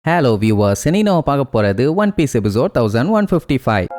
Hello viewers, இன்னைக்கு நம்ம பார்க்க போறது ஒன் பீஸ் எபிசோட் 1155.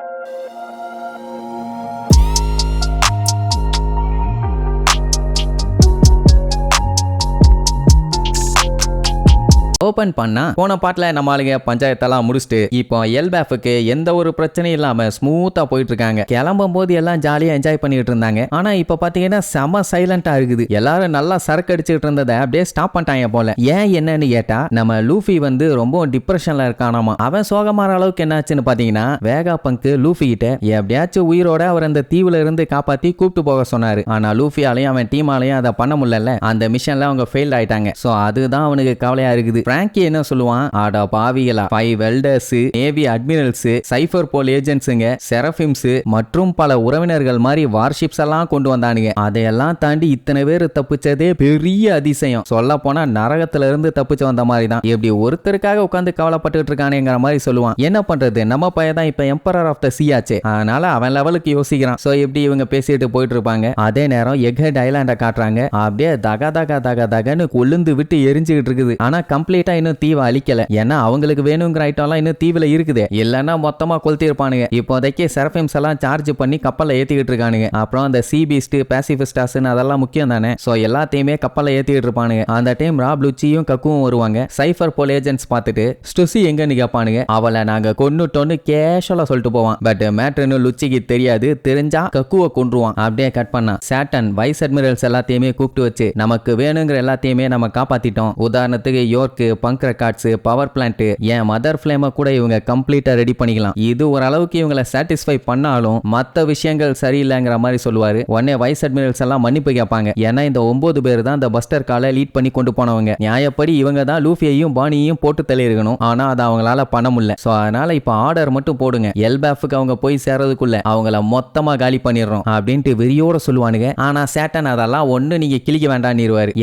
ஓபன் பண்ணா போன பாட்டுல நம்ம ஆளுங்க பஞ்சாயத்தெல்லாம் முடிச்சுட்டு இப்போ எல்பேஃபுக்கு எந்த ஒரு பிரச்சனையும் இல்லாம ஸ்மூத்தா போயிட்டு இருக்காங்க. கிளம்பும் போது எல்லாம் ஜாலியா என்ஜாய் பண்ணிட்டு இருந்தாங்க. ஆனா இப்ப பாத்தீங்கன்னா செம சைலண்டா இருக்குது. எல்லாரும் நல்லா சரக்கு அடிச்சுட்டு இருந்ததை அப்படியே ஸ்டாப் பண்ணிட்டாங்க போல. ஏன் என்னன்னு கேட்டா நம்ம லூஃபி வந்து ரொம்ப டிப்ரெஷன்ல இருக்கானாமா. அவன் சோகமாற அளவுக்கு என்னாச்சுன்னு பாத்தீங்கன்னா வேகா பங்க் லூஃபி கிட்ட எப்படியாச்சும் உயிரோட அவர் அந்த தீவுல இருந்து காப்பாத்தி கூப்பிட்டு போக சொன்னாரு. ஆனா லூஃபியாலையும் அவன் டீமாலையும் அதை பண்ண முடியல. அந்த மிஷன்ல அவங்க ஃபெயில் ஆயிட்டாங்க. சோ அதுதான் அவனுக்கு கவலையா இருக்குது. பிராங்கி என்ன சொல்லுவான், ஆடா பாவிகளா, 5 வெல்டர்ஸ், நேவி அட்மிரல்ஸ், சைஃபர் போல் ஏஜென்ட்ஸுங்க, செரஃபிம்ஸ் மற்றும் பல உறவினர்கள் மாதிரி வார்ஷிப்ஸ் எல்லாம் கொண்டு வந்தானுங்க. அதையெல்லாம் தாண்டி இத்தனை பேர் தப்பிச்சதே பெரிய அதிசயம். சொல்ல போனா நரகத்துல இருந்து தப்பிச்சு வந்த மாதிரி தான். எப்படி ஒருத்தருக்காக உட்காந்து கவலைப்பட்டு இருக்கானுங்கிற மாதிரி சொல்லுவான். என்ன பண்றது, நம்ம பையன் தான் இப்ப எம்பரர் ஆஃப் த சி ஆச்சு. அதனால அவன் லெவலுக்கு யோசிக்கிறான். சோ எப்படி இவங்க பேசிட்டு போயிட்டு இருப்பாங்க. அதே நேரம் எக்ஹெட் ஐலாண்ட காட்டுறாங்க. அப்படியே தக தக தக தகன்னு கொழுந்து விட்டு எரிஞ்சுக்கிட்டு இருக்குது. ஆனா கம்ப்ளீட்டா இன்னும் தீவை அழிக்கல. ஏன்னா அவங்களுக்கு வேணுங்கிற ஐட்டம்லாம் இன்னும் தீவுல இருக்குது. இல்லன்னா மொத்தமா கொளுத்தி இருப்பானுங்க. இப்போதைக்கு செரஃபிம்ஸ் எல்லாம் சார்ஜ் பண்ணி கப்பல்ல ஏத்திக்கிட்டு இருக்கானுங்க. அப்புறம் அந்த சி பீஸ்ட், பாசிபிஸ்டாஸ் அதெல்லாம் முக்கியம் தானே. சோ எல்லாத்தையுமே கப்பல்ல ஏத்திக்கிட்டு இருப்பானுங்க. அந்த டைம் ராப் லுச்சியும் கக்குவும் வருவாங்க. சைஃபர் போல் ஏஜென்ட்ஸ் பார்த்துட்டு ஸ்டுசி எங்கன்னு கேட்பானுங்க. அவளை நாங்க கொன்னுட்டோன்னு கேஷுவலா சொல்லிட்டு போவான். பட் மேட்ருன்னு லுச்சிக்கு தெரியாது. தெரிஞ்சா கக்குவை கொன்றுவான். அப்படியே கட் பண்ணா சாட்டன் வைஸ் அட்மிரல்ஸ் எல்லாத்தையுமே கூப்பிட்டு வச்சு நமக்கு வேணுங்கிற எல்லாத்தையுமே நம்ம காப்பாத்திட்டோம். உதாரணத்துக்கு யோர்க்கு, பங்க் ரெக்கார்ட்ஸ், பவர் பிளான்ட், ஏன் மதர் ஃபிளேமை கூட இவங்க கம்ப்ளீட்டா ரெடி பண்ணிக்கலாம். இது ஓரளவுக்கு இவங்களை சாட்டிஸ்ஃபை பண்ணாலும் மற்ற விஷயங்கள் சரியில்லைங்கிற மாதிரி சொல்லுவாரு. உடனே வைஸ் அட்மிரல்ஸ் எல்லாம் மன்னிப்பு கேட்பாங்க. ஏன்னா இந்த 9 பேர் தான் இந்த பஸ்டர் காலை லீட் பண்ணி கொண்டு போனவங்க. நியாயப்படி இவங்க தான் லூஃபியையும் பானியையும் போட்டு தள்ளியிருக்கணும். ஆனா அதை அவங்களால பண்ண முடியல. சோ அதனால இப்ப ஆர்டர் மட்டும் போடுங்க, எல்பேஃபுக்கு அவங்க போய் சேர்றதுக்குள்ள அவங்கள மொத்தமா காலி பண்ணிடுறோம் அப்படின்ட்டு வெறியோட சொல்லுவானுங்க. ஆனா சேட்டன் அதெல்லாம் ஒண்ணு நீங்க கிளிக்க வேண்டாம்னு.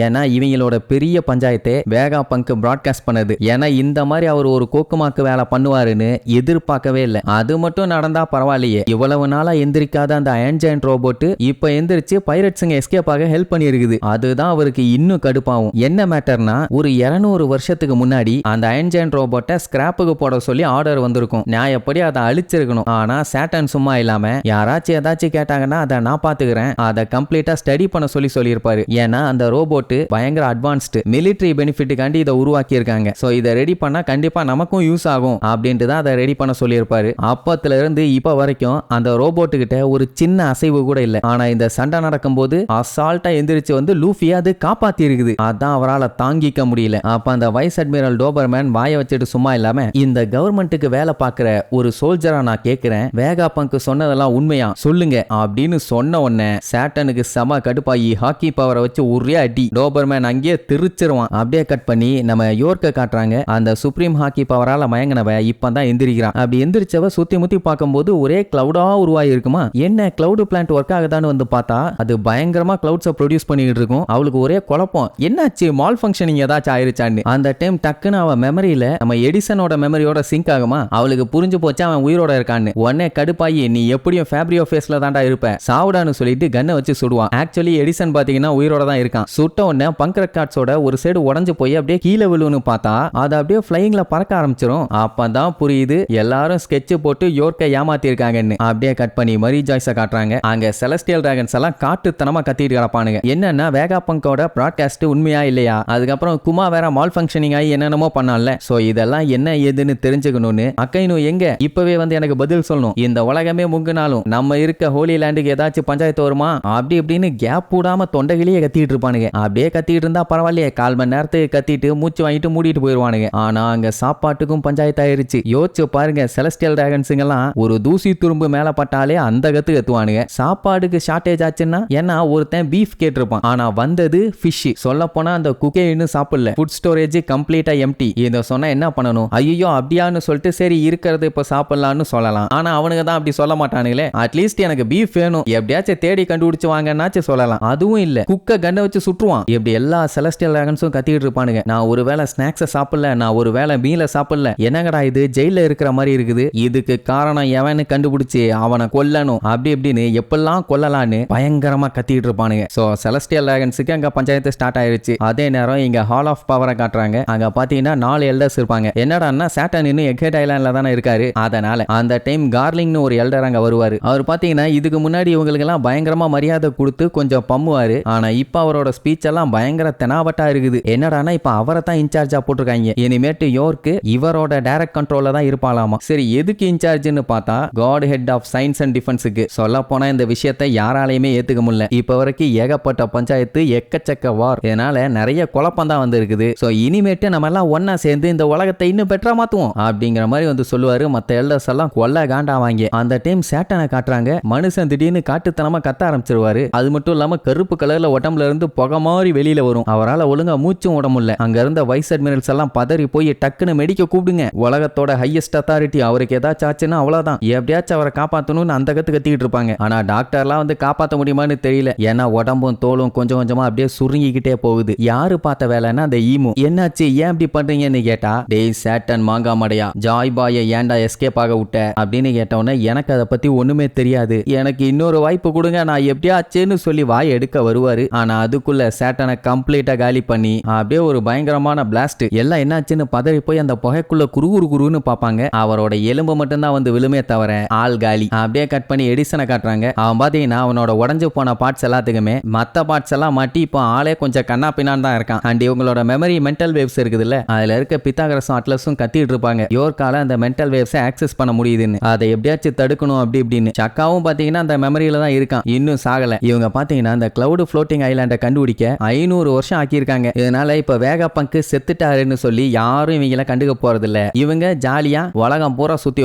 ஏன்னா இவங்களோட பெரிய பஞ்சாயத்தை வேகா பங்க் பிராட்காஸ்ட் பண்ணது. ஏன்னா இந்த மாதிரி அவர் ஒரு கோக்குமாக்கு வேலை பண்ணுவாருன்னு எதிர்பார்க்கவே இல்லை. அது மட்டும் நடந்தா பரவாயில்லையே. இவ்வளவு நாளா எந்திரிக்காத அந்த அயன் ஜெயண்ட் ரோபோட் இப்ப எந்திரிச்சு பைரட்ஸுங்க எஸ்கேப் ஆக ஹெல்ப் பண்ணிருக்குது. அதுதான் அவருக்கு இன்னும் கடுப்பாகும். என்ன மேட்டர்னா ஒரு 200 வருஷத்துக்கு முன்னாடி அந்த அயன் ஜெயண்ட் ரோபோட்டை ஸ்கிராப்புக்கு போட சொல்லி ஆர்டர் வந்திருக்கும். நியாயப்படி அதை அழிச்சிருக்கணும். ஆனா சேட்டன் சும்மா இல்லாம யாராச்சும் ஏதாச்சும் கேட்டாங்கன்னா அதை நான் பாத்துக்கிறேன், அதை கம்ப்ளீட்டா ஸ்டடி பண்ண சொல்லியிருப்பாரு. ஏன்னா அந்த ரோபோட் பயங்கர அட்வான்ஸ்டு, மிலிட்டரி பெனிஃபிட்டுக்காண்டி இதை உருவாக்கி இருக்காங்க. சோ இதை ரெடி பண்ணா கண்டிப்பா நமக்கும் யூஸ் ஆகும் அப்படின்ட்டு தான் அதை ரெடி பண்ண சொல்லியிருப்பாரு. அப்பத்துல இருந்து இப்ப வரைக்கும் அந்த ரோபோட்டு கிட்ட ஒரு சின்ன அசைவு கூட இல்ல. ஆனா இந்த சண்டை நடக்கும் போது அசால்ட்டா எந்திரிச்சு வந்து லூஃபியா அது காப்பாத்தி இருக்குது. அதான் அவரால் தாங்கிக்க முடியல. அப்ப அந்த வைஸ் அட்மிரல் டோபர்மேன் வாய வச்சுட்டு சும்மா இல்லாம, இந்த கவர்மெண்ட்டுக்கு வேலை பார்க்கிற ஒரு சோல்ஜரா நான் கேட்கிறேன், வேகா பங்க் சொன்னதெல்லாம் உண்மையா சொல்லுங்க அப்படின்னு சொன்ன உடனே சேட்டனுக்கு செம கடுப்பாயி ஹாக்கி பவரை வச்சு ஒரே அடி. டோபர்மேன் அங்கேயே திருச்சிருவான். அப்படியே கட் பண்ணி நம்ம யோர்க்க காட்டுறாங்க. அந்த சுப்ரீம் ஹாக்கி பவரால மயங்கினவ இப்பதான் எந்திரிக்கிறான். அப்படி எந்திரிச்சவ சுத்தி முத்தி பார்க்கும்போது ஒரே கிளவுடா உருவாகி இருக்குமா. என்ன கிளவுட் பிளான்ட் ஒர்க் ஆகுதான்னு வந்து பார்த்தா அது பயங்கரமா கிளவுட்ஸை ப்ரொடியூஸ் பண்ணிட்டு இருக்கும். அவளுக்கு ஒரே குழப்பம், என்னாச்சு மால் ஃபங்க்ஷனிங் ஏதாச்சும் ஆயிருச்சான்னு. அந்த டைம் டக்குன்னு அவன் மெமரியில நம்ம எடிசனோட மெமரியோட சிங்க் ஆகுமா. அவளுக்கு புரிஞ்சு போச்சு அவன் உயிரோட இருக்கான்னு. உடனே கடுப்பாயி நீ எப்படியும் ஃபேப்ரியோ ஃபேஸ்ல தாண்டா இருப்ப, சாவுடான்னு சொல்லிட்டு கன்னை வச்சு சுடுவான். ஆக்சுவலி எடிசன் பாத்தீங்கன்னா உயிரோட தான் இருக்கான். சுட்ட உடனே பங்க் ரெக்கார்ட்ஸோட ஒரு சைடு உடஞ்சு போய் அப்படியே கீழே விழுன்னு பார்த்தா அது அப்படியே ஃப்ளைங்ல பறக்க ஆரம்பிச்சிரும். அப்பதான் புரியுது எல்லாரும் ஸ்கெட்ச் போட்டு யோர்க்கை ஏமாத்தி இருக்காங்கன்னு. அப்படியே கட் பண்ணி மரி ஜாய்ஸை காட்டுறாங்க. அங்க செலஸ்டியல் டிராகன்ஸ் எல்லாம் காட்டுத்தனமா கத்திட்டு கிடப்பானுங்க. என்னன்னா வேகா பங்கோட பிராட்காஸ்ட் உண்மையா இல்லையா, அதுக்கப்புறம் குமா வேற மால் ஃபங்க்ஷனிங் ஆகி என்னென்னமோ பண்ணால. சோ இதெல்லாம் என்ன ஏதுன்னு தெரிஞ்சுக்கணும்னு அக்கைனு எங்க இப்பவே வந்து எனக்கு பதில் சொல்லணும். இந்த உலகமே முங்குனாலும் நம்ம இருக்க ஹோலி லேண்டுக்கு ஏதாச்சும் பஞ்சாயத்து வருமா அப்படி இப்படின்னு கேப் போடாம தொண்டைகளையே கத்திட்டு இருப்பானுங்க. அப்படியே கத்திட்டு இருந்தா பரவாயில்லையே, 1/4 மணி நேரத்துக்கு கத்திட்டு மூச்சு வாங்கிட்டு மூடிட்டு போயிருவானுங்க. ஆனா அங்க சாப்பாட்டுக்கும் பஞ்சாயத்து ஆயிருச்சு. யோசிச்சு பாருங்க, செலஸ்டியல் டிராகன்ஸுங்கெல்லாம் ஒரு தூசி துரும்பு மேல பட்டாலே அந்த கத்துவானுங்க. சாப்பாடுக்கு ஷார்டேஜ் ஆச்சுன்னா ஏன்னா ஒருத்தன் பீஃப் கேட்டிருப்பான், ஆனா வந்தது ஃபிஷ். சொல்ல போனா அந்த குக்கே இன்னும் சாப்பிடல, ஃபுட் ஸ்டோரேஜ் கம்ப்ளீட்டா எம்டி. இதை சொன்னா என்ன பண்ணணும், ஐயோ அப்படியான்னு சொல்லிட்டு சரி இருக்கிறது இப்ப சாப்பிடலாம்னு சொல்லலாம். ஆனா அவனுங்க தான் அப்படி சொல்ல மாட்டானுங்களே. அட்லீஸ்ட் எனக்கு பீஃப் வேணும் எப்படியாச்சும் தேடி கண்டுபிடிச்சு வாங்கன்னாச்சும் சொல்லலாம். அதுவும் இல்ல, குக்க கண்ணை வச்சு சுற்றுவான். இப்படி எல்லா செலஸ்டியல் டிராகன்ஸும் கத்திட்டு இருப்பானுங்க. நான் ஒருவேளை வேளை ஸ்நாக்ஸை சாப்பிடல, நான் ஒரு வேளை மீலை சாப்பிடல, என்னங்கடா இது ஜெயில இருக்கிற மாதிரி இருக்குது, இதுக்கு காரணம் எவனு கண்டுபிடிச்சு அவனை கொல்லணும் அப்படி இப்படின்னு எப்பெல்லாம் கொல்லலான்னு பயங்கரமா கத்திட்டு இருப்பானுங்க. சோ செலஸ்டியல் டிராகன்ஸுக்கு அங்க பஞ்சாயத்து ஸ்டார்ட் ஆயிருச்சு. அதே நேரம் இங்க ஹால் ஆஃப் பவரை காட்டுறாங்க. அங்க பாத்தீங்கன்னா 4 எல்டர்ஸ் இருப்பாங்க. என்னடான்னா சாட்டன் இன்னும் எக்ஹெட் ஐலாண்ட்ல தானே இருக்காரு, அதனால அந்த டைம் கார்லிங்னு ஒரு எல்டர் அங்க வருவாரு. அவர் பாத்தீங்கன்னா இதுக்கு முன்னாடி இவங்களுக்கு எல்லாம் பயங்கரமா மரியாதை கொடுத்து கொஞ்சம் பம்முவாரு. ஆனா இப்ப அவரோட ஸ்பீச் எல்லாம் பயங்கர தெனாவட்டா இருக்குது. என்னடானா இப்ப அவரை தான் இன்சார்ஜா போட்டிருக்காங்க. இனிமேட்டு யோர்க்கு இவரோட டைரக்ட் கண்ட்ரோல்ல தான் இருப்பாளாமா. சரி எதுக்கு இன்சார்ஜ்னு பார்த்தா got head of science and டிஃபென்ஸுக்கு. சொல்ல போனா இந்த விஷயத்தை யாராலையுமே ஏத்துக்க முடியல. இப்ப வரைக்கும் ஏகப்பட்ட பஞ்சாயத்து, எக்கச்சக்க வார், இதனால நிறைய குழப்பம் தான் வந்து இருக்குது. சோ இனிமேட்டு நம்ம எல்லாம் ஒன்னா சேர்ந்து இந்த உலகத்தை இன்னும் பெட்டரா மாத்துவோம் அப்படிங்கிற மாதிரி வந்து சொல்லுவாரு. மத்த எல்டர்ஸ் எல்லாம் கொல்ல காண்டாவாங்க. அந்த டைம் சேட்டனை காட்டுறாங்க. மனுஷன் திடீர்னு காட்டுத்தனமா கத்த ஆரம்பிச்சிருவாரு. அது மட்டும் இல்லாம கருப்பு கலர்ல உடம்புல இருந்து புகை மாதிரி வெளியில வரும். அவரால் ஒழுங்கா மூச்சும் விட முடியல. அங்க இருந்த வைஸ் அட்மிரல்ஸ் எல்லாம் பதறி போய் டக்குன்னு மெடிக்க கூப்பிடுங்க, உலகத்தோட ஹையஸ்ட் அத்தாரிட்டி, அவருக்கு ஏதாச்சும் ஆச்சுன்னா அவ்வளவுதான், எப்படியாச்சும் அவரை காப்பாற்றணும்னு அந்த கத்திட்டு இருப்பாங்க. ஆனா டாக்டர்லாம் வந்து காப்பாற்ற முடியுமான்னு தெரியல. ஏன்னா உடம்பும் தோலும் கொஞ்சம் கொஞ்சமா அப்படியே சுருங்கிக்கிட்டே போகுது. யாரு பார்த்த வேலைன்னா அந்த ஈமு. என்னாச்சு ஏன் இப்படி பண்றீங்கன்னு கேட்டா, டேய் சேட்டன் மாங்கா மடையா, ஜாய் பாயை ஏன்டா எஸ்கேப் ஆக விட்ட அப்படின்னு கேட்டவொன்னே எனக்கு அதை பத்தி ஒண்ணுமே தெரியாது, எனக்கு இன்னொரு வாய்ப்பு கொடுங்க, நான் எப்படியாச்சுன்னு சொல்லி வாய் எடுக்க வருவாரு. ஆனா அதுக்குள்ள சேட்டனை கம்ப்ளீட்டா காலி பண்ணி அப்படியே ஒரு பயங்கரமான பிளாஸ்ட். எல்லாம் என்னாச்சுன்னு பதறி போய் அந்த புகைக்குள்ள குறுகுறுன்னு பாப்பாங்க. அவரோட எலும்பு மட்டும்தான் வந்து விழுமே தவிர ஆள் காலி. அப்படியே கட் பண்ணி எடிசனை காட்டுறாங்க. அவன் பாத்தீங்கன்னா அவனோட உடஞ்சு போன பார்ட்ஸ் எல்லாத்துக்குமே மத்த பார்ட்ஸ் எல்லாம் மாட்டி இப்போ ஆளே கொஞ்சம் கண்ணா பின்னான் தான் இருக்கான். அண்ட் இவங்களோட மெமரி மென்டல் வேவ்ஸ் இருக்குதுல்ல, அதுல இருக்க பித்தாகரஸும் அட்லஸும் கத்திட்டு இருப்பாங்க. யோர்க்கால அந்த மென்டல் வேவ்ஸை ஆக்சஸ் பண்ண முடியுதுன்னு, அதை எப்படியாச்சும் தடுக்கணும் அப்படி இப்படின்னு. சக்காவும் பாத்தீங்கன்னா அந்த மெமரியில தான் இருக்கான், இன்னும் சாகல. இவங்க பாத்தீங்கன்னா அந்த கிளவுட் ஃப்ளோட்டிங் ஐலாண்டை கண்டுபிடிக்க 500 வருஷம் ஆக்கியிருக்காங்க. இதனால இப்ப வேகப்பங்கு செத்துட்டாருன்னு சொல்லி யாரும் இவங்கள கண்டுக்க போறது இல்ல. இவங்க ஜாலியா உலகம் பூரா சுத்தி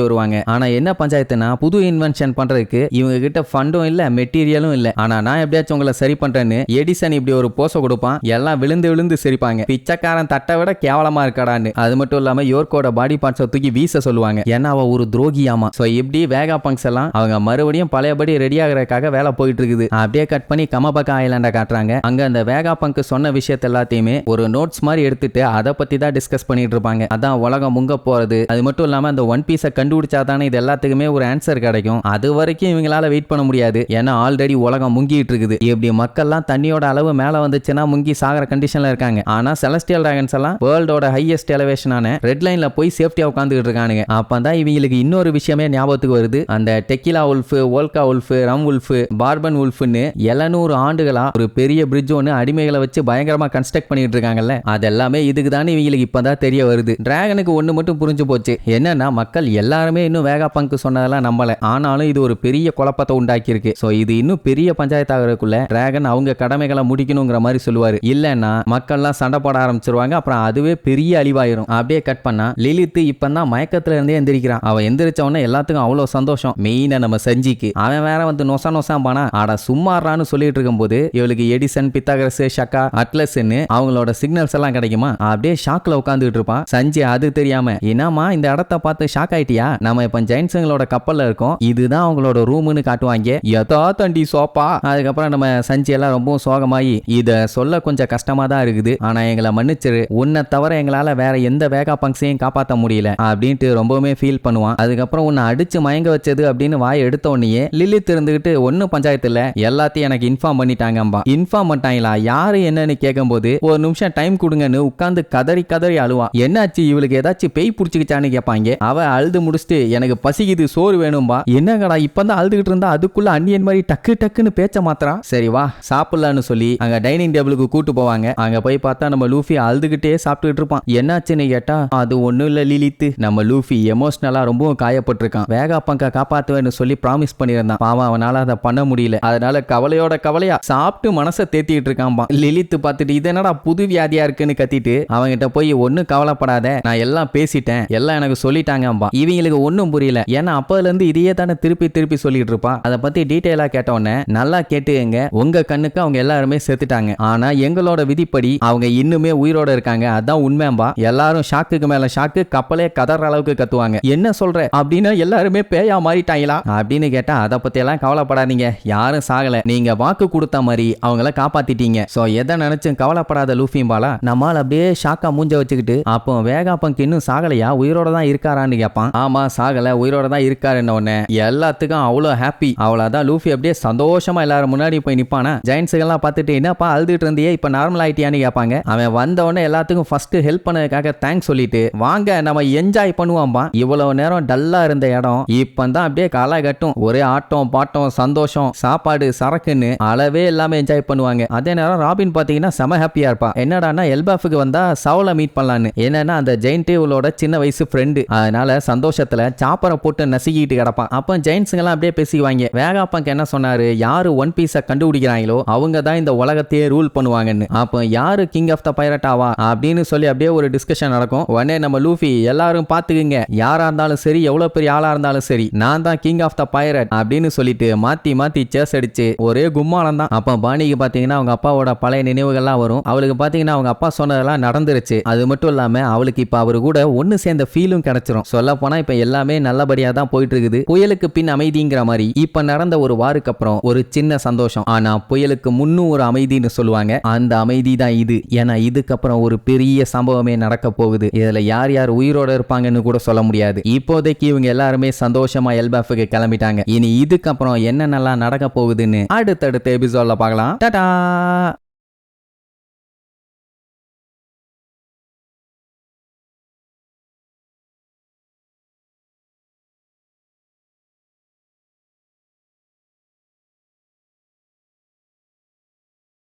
வருவாங்க. ஆனா என்ன பஞ்சாயத்துனா புது இன்வென்ஷன் பண்றதுக்கு இவங்க கிட்ட ஃபண்டும் இல்ல, மெட்டீரியலும் இல்ல. ஆனா நான் எப்படியாச்சும் உங்களை சரி பண்றேன்னு எடிசன் இப்படி ஒரு போச கொடுப்பான். எல்லாம் விழுந்து விழுந்து சிரிப்பாங்க, பிச்சைக்காரன் தட்டை விட கேவலமா இருக்கடான்னு. அது மட்டும் இல்லாம யோர்க்கோட பாடி பார்ட்ஸை தூக்கி வீச சொல்லுவாங்க, ஏன்னா அவ ஒரு துரோகியாமா. சோ இப்படி வேகாபங்ஸ் எல்லாம் அவங்க மறுபடியும் பழையபடி ரெடி ஆகிறதுக்காக வேலை போயிட்டு இருக்குது. அப்படியே கட் பண்ணி கமபக்கா ஐலாண்ட காட்டுறாங்க. அங்க அந்த வேகாபங்க் சொன்ன விஷயத்த எல்லாத்தையுமே ஒரு நோட்ஸ் மாதிரி எடுத்துட்டு அதை பத்தி தான் டிஸ்கஸ் பண்ணிட்டு இருப்பாங்க. அதான் உலகம் முங்க போறது. அது மட்டும் இல்லாம அந்த ஒன் பீஸை கண்டுபிடிச்சாதானே இது எல்லாத்துக்குமே ஒரு ஆன்சர் கிடைக்கும். அது வரைக்கும் இவங்களால வெயிட் பண்ண முடியாது, ஏன்னா ஆல்ரெடி உலகம் முங்கிட்டு இருக்குது. இப்படி மக்கள்லாம் தண்ணியோட அளவு மேல வந்துச்சுன்னா முங்கி சாகிற கண்டிஷன்ல இருக்காங்க. ஆனா செலஸ்டியல் டிராகன்ஸ் எல்லாம் வேர்ல்டோட ஹையஸ்ட் எலிவேஷனான ரெட் லைன்ல போய் சேஃப்டியா உட்கார்ந்துட்டு இருக்கானுங்க. அப்பதான் இவங்களுக்கு இன்னொரு விஷயமே ஞாபகத்துக்கு வருது. அந்த டெக்கிலா உல்ஃப், ஓல்கா உல்ஃப், ரம் உல்ஃப், பார்பன் உல்ஃப்னு 700 ஆண்டுகளா ஒரு பெரிய பிரிட்ஜ் ஒன்னு அடிமைகளை வச்சு பயங்கரமா கன்ஸ்ட்ரக்ட் பண்ணிட்டு இருக்காங்கல்ல, அதெல்லாமே இதுக்கு தானே இவங்களுக்கு இப்பதான் தெரிய வருது. டிராகனுக்கு ஒண்ணு மட்டும் புரிஞ்சு போச்சு, என்னன்னா மக்கள் எல்லாருமே இன்னும் வேகாபங்க் சொன்னதெல்லாம் நம்பல. ஆனாலும் இது ஒரு பெரிய குழப்பத்தை உண்டாக்கி இருக்கு. சோ இது இன்னும் பெரிய பஞ்சாயத்து ஆகிறதுக்குள்ள டிராகன் அவங்க கடமைகளை முடிக்கணுங்கிற மாதிரி சொல்லுவாரு. இல்லன்னா மக்கள்லாம் சண்டை போட ஆரம்பிச்சிருவாங்க. அப்புறம் அதுவே பெரிய அழிவாயிரும். அப்படியே கட் பண்ணா லிலித் இப்பதான் மயக்கத்துல இருந்தே எந்திரிக்கிறான். அவன் எந்திரிச்ச உடனே எல்லாத்துக்கும் அவ்வளவு சந்தோஷம். மெயினா நம்ம சஞ்சிக்கு. அவன் வேற வந்து நொசா பானா ஆட சும்மாறான்னு சொல்லிட்டு இருக்கும் போது இவளுக்கு எடிசன், பித்தாகரஸ், ஷக்கா, அட்லஸ்ன்னு அவங்களோட சிக்னல்ஸ் எல்லாம் கிடைக்குமா. அப்படியே ஷாக்ல உட்காந்துட்டு இருப்பான். சஞ்சி அது தெரியாம, என்னமா இந்த இடத்த பார்த்து ஷாக் ஆயிட்டியா, நம்ம இப்ப ஜெயின்ஸுங்களோட கப்பல்ல இருக்கோம், இதுதான் அவங்களோட ரூம்னு காட்டுவாங்க. யதா தண்டி சோப்பா. அதுக்கப்புறம் நம்ம சஞ்சி எல்லாம் ரொம்ப சோகமாயி, இத சொல்ல கொஞ்சம் கஷ்டமா தான் இருக்குது, ஆனா எங்களை மன்னிச்சிரு, உன்னை தவிர எங்களால வேற எந்த வேகாபங்ஸையும் காப்பாற்ற முடியல அப்படின்ட்டு ரொம்பவுமே ஃபீல் பண்ணுவான். அதுக்கப்புறம் உன்னை அடிச்சு மயங்க வச்சது அப்படின்னு வாய் எடுத்த உடனே லிலித் இருந்துகிட்டு ஒன்னும் பஞ்சாயத்துல எல்லாத்தையும் எனக்கு இன்ஃபார்ம் பண்ணிட்டாங்கம்பா. இன்ஃபார்ம் பண்ணிட்டாங்களா, யாரு என்னன்னு கேட்கும்போது ஒரு நிமிஷம் டைம் கொடுங்கன்னு உட்கார்ந்து கதறி கதறி அழுவா. என்னாச்சு இவளுக்கு ஏதாச்சும் பேய் பிடிச்சிக்கிச்சான்னு கேட்பாங்க. அவ அழுது முடிச்சுட்டு எனக்கு பசிக்குது சோறு வேணும்பா. என்னங்கடா இப்பதான் அழுதுகிட்டு இருந்தா அதுக்குள்ள அன்னியன் மாதிரி டக்குன்னு பேச்ச மாத்திரா. சரி வா சாப்பிடலான்னு சொல்லி அங்க டைனிங் டேபிளுக்கு கூட்டு போவாங்க. அங்க போய் பார்த்தா நம்ம லூஃபி அழுதுகிட்டே சாப்பிட்டுட்டு இருப்பான். என்னாச்சுன்னு கேட்டா அது ஒண்ணும் இல்ல லிலித், நம்ம லூஃபி எமோஷனலா ரொம்பவும் காயப்பட்டிருக்கான். வேகாபங்க காப்பாத்துவேன்னு சொல்லி ப்ராமிஸ் பண்ணியிருந்தான். பாவம் அவனால அதை பண்ண முடியல. அதனால கவலையோட கவலையா சாப்பிட்டு மனசை தேத்திட்டு இருக்கான்பா. லிலித் பார்த்துட்டு இது என்னடா புது வியாதியா இருக்குன்னு கத்திட்டு அவங்கிட்ட போய் ஒன்னும் கவலைப்படாத, நான் எல்லாம் பேசிட்டேன், எல்லாம் எனக்கு சொல்லிட்டாங்கம்பா. இவங்களுக்கு ஒன்னும் புரியல, ஏன்னா அப்பதுல இருந்து இதையே தானே திருப்பி சொல்லிட்டு இருப்பா. அதை பத்தி டீடைலா கேட்டோன்னே நல்லா கேட்டுங்க, உங்க கண்ணுக்கு அவங்க எல்லாருமே செத்துட்டாங்க, ஆனா எங்களோட விதிப்படி அவங்க இன்னுமே உயிரோட இருக்காங்க, அதான் உண்மைம்பா. எல்லாரும் ஷாக்குக்கு மேல ஷாக்கு, கப்பலே கதற அளவுக்கு கத்துவாங்க. என்ன சொல்ற அப்படின்னா எல்லாருமே பேயா மாறிட்டாங்களா அப்படின்னு கேட்டா அதை பத்தி எல்லாம் கவலைப்படாதீங்க, யாரும் சாகல, நீங்க வாக்கு கொடுத்த மாதிரி அவங்கள காப்பாத்திட்டீங்க. சோ எதை நினைச்சும் கவலைப்படாத லூஃபிம்பாலா. நம்மால் அப்படியே ஷாக்கா மூஞ்ச வச்சுக்கிட்டு அப்போ வேகாப்பங்க் இன்னும் சாகலையா, உயிரோட தான் இருக்காரான்னு கேட்பான். ஆமா சாகல, உயிரோட தான் இருக்காருன்ன உடனே எல்லாத்துக்கும் அவ்வளோ ஹாப்பி. அவ்வளவுதான் லூஃபி அப்படியே சந்தோஷமா எல்லாரும் முன்னாடி போய் நிப்பானா. ஜெயின்ஸுகள்லாம் பார்த்துட்டு என்னப்பா அழுதுட்டு இருந்தியே இப்ப நார்மல் ஆயிட்டியான்னு கேட்பாங்க. அவன் வந்த உடனே எல்லாத்துக்கும் ஃபர்ஸ்ட் ஹெல்ப் பண்ணதுக்காக தேங்க்ஸ் சொல்லிட்டு வாங்க நம்ம என்ஜாய் பண்ணுவான்பா. இவ்வளவு நேரம் டல்லா இருந்த இடம் இப்பதான் அப்படியே காலா கட்டும். ஒரே ஆட்டம் பாட்டம் சந்தோஷம் சாப்பாடு சரக்குன்னு அளவே எல்லாமே என்ஜாய் பண்ணுவாங்க. அதே நேரம் ராபின் பாத்தீங்கன்னா செம ஹாப்பியா இருப்பா. என்னடான்னா எல்பாஃபுக்கு வந்தா சவுல மீட் பண்ணலான்னு. என்னன்னா அந்த ஜெயின்ட் இவளோட சின்ன வயசு ஃப்ரெண்டு. அதனால சந்தோஷத்துல சாப்பரை போட்டு நசுக்கிட்டு கிடப்பான். அப்ப ஜெயின்ஸுங்கெல்லாம் அப்படியே பேசிக்குவாங்க. வேகாப்பங்க் என்ன சொன்னாரு, யாரு ஒன் பீஸை கண்டுபிடிக்கிறாங்களோ அவங்க தான் இந்த உலகத்தையே ரூல் பண்ணுவாங்கன்னு. அப்ப யாரு கிங் ஆஃப் த பைரட் ஆவா அப்படின்னு சொல்லி அப்படியே ஒரு டிஸ்கஷன் நடக்கும். உடனே நம்ம லூஃபி எல்லாரும் பாத்துக்குங்க, யாரா இருந்தாலும் சரி எவ்வளவு பெரிய ஆளா இருந்தாலும் சரி நான் தான் கிங் ஆஃப் த பைரட் அப்படின்னு சொல்லிட்டு மாத்தி மாத்தி சேஸ் அடிச்சு ஒரே கும்மாளம் தான். அப்ப பாணிக்கு பாத்தீங்கன்னா அவங்க அப்பாவோட பழைய நினைவுகள்லாம் வரும். அவளுக்கு பாத்தீங்கன்னா அவங்க அப்பா சொன்னதெல்லாம் நடந்துருச்சு. அது மட்டும் இல்லாம அவளுக்கு இப்ப அவரு கூட ஒன்னு சேர்ந்த ஃபீலும் கிடைச்சிரும். சொல்ல போனா இப்ப எல்லாமே நல்லபடியா தான் போயிட்டு இருக்குது. புயலுக்கு பின் அமைதிங்கிற மாதிரி இப்ப நடந்த ஒரு வாருக்கு அப்புறம் ஒரு சின்ன சந்தோஷம். ஆனா புயலுக்கு முன்னும் ஒரு அமைதின்னு சொல்லுவாங்க. அந்த அமைதி தான் இது. ஏன்னா இதுக்கப்புறம் ஒரு பெரிய சம்பவமே நடக்க போகுது. இதுல யார் யார் உயிரோட இருப்பாங்கன்னு கூட சொல்ல முடியாது. இப்போதைக்கு இவங்க எல்லாருமே சந்தோஷமா எல்பாஃபுக்கு கிளம்பிட்டாங்க. இனி இதுக்கப்புறம் என்னென்னலாம் நடக்க போகுதுன்னு அடுத்தடுத்த எபிசோட்ல பார்க்கலாம். டாடா.